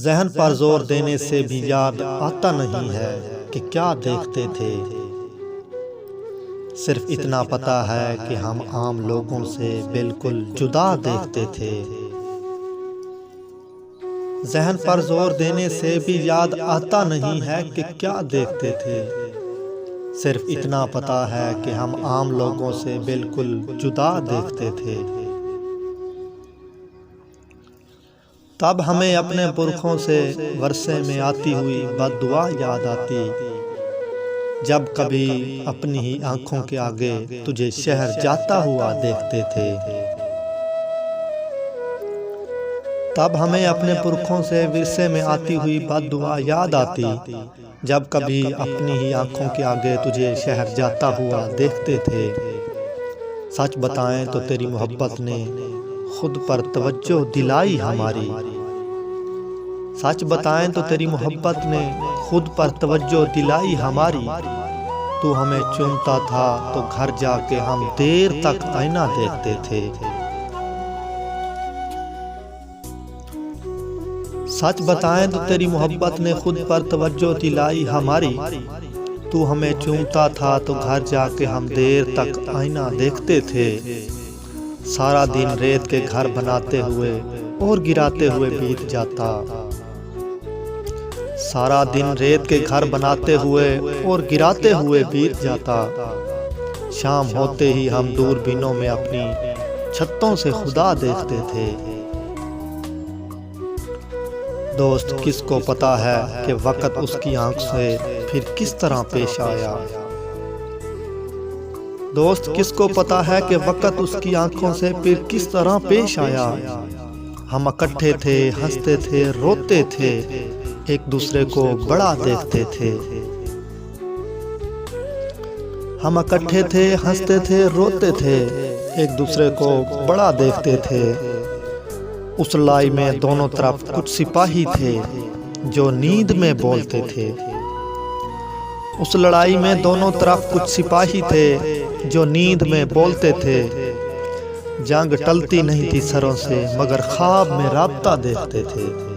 ذہن پر زور دینے سے بھی یاد آتا نہیں ہے کہ کیا دیکھتے تھے۔ صرف اتنا پتہ ہے کہ ہم عام لوگوں سے بالکل جدا دیکھتے تھے۔ ذہن پر زور دینے سے بھی یاد آتا نہیں ہے کہ کیا دیکھتے تھے۔ صرف اتنا پتہ ہے کہ ہم عام لوگوں سے بالکل جدا دیکھتے تھے۔ تب ہمیں اپنے پرکھوں سے ورثے میں آتی ہوئی بد دعا یاد آتی، جب کبھی اپنی ہی آنکھوں کے آگے تجھے شہر جاتا ہوا دیکھتے تھے۔ تب ہمیں اپنے پرکھوں سے ورثے میں آتی ہوئی بد دعا یاد آتی، جب کبھی اپنی ہی آنکھوں کے آگے تجھے شہر جاتا ہوا دیکھتے تھے۔ سچ بتائیں تو تیری محبت نے خود پر توجہ دلائی ہماری۔ سچ بتائیں تو تیری محبت نے خود پر توجہ دلائی ہماری۔ تو ہمیں چومتا تھا تو گھر جا کے ہم دیر تک آئینہ دیکھتے تھے۔ سچ بتائیں تو تیری محبت نے خود پر توجہ دلائی ہماری۔ تو ہمیں چومتا تھا تو گھر جا کے ہم دیر تک آئینہ دیکھتے تھے۔ سارا دن ریت کے گھر بناتے ہوئے اور گراتے ہوئے بیت جاتا۔ سارا دن ریت کے گھر بناتے ہوئے اور گراتے ہوئے بیت جاتا۔ شام ہوتے ہی ہم دوربینوں میں اپنی چھتوں سے خدا دیکھتے تھے۔ دوست کس کو پتا ہے کہ وقت اس کی آنکھ سے پھر کس طرح پیش آیا۔ دوست کس کو پتا ہے کہ وقت اس کی آنکھوں سے پھر کس طرح پیش آیا۔ ہم اکٹھے تھے، ہنستے تھے، روتے تھے، ایک دوسرے کو بڑا دیکھتے تھے۔ ہم اکٹھے تھے، ہنستے تھے، روتے تھے، ایک دوسرے کو بڑا دیکھتے تھے۔ اس لڑائی میں دونوں طرف کچھ سپاہی تھے جو نیند میں بولتے تھے۔ اس لڑائی میں دونوں طرف کچھ سپاہی تھے جو نیند میں بولتے تھے۔ جنگ ٹلتی نہیں تھی سروں سے، مگر خواب میں رابطہ دیکھتے تھے۔